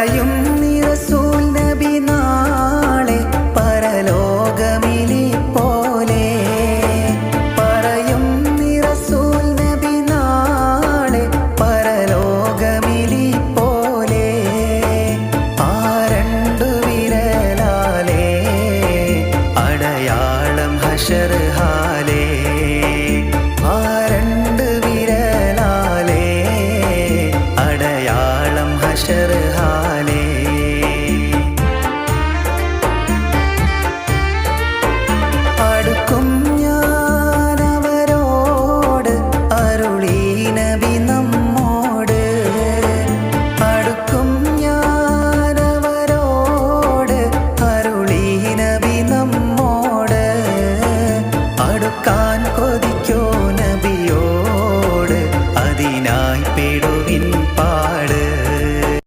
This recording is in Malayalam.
പറയും റസൂൽ നബി നാളെ പരലോകമിനി പോലെ. പറയും റസൂൽ നബി നാളെ പരലോകമിനി പോലെ. ആ രണ്ടു വിരലാലേ അടയാളം ഹശർ ഹാലേ. ആ രണ്ടു വിരലാലേ അടയാളം ഹശർ ഹാലേ.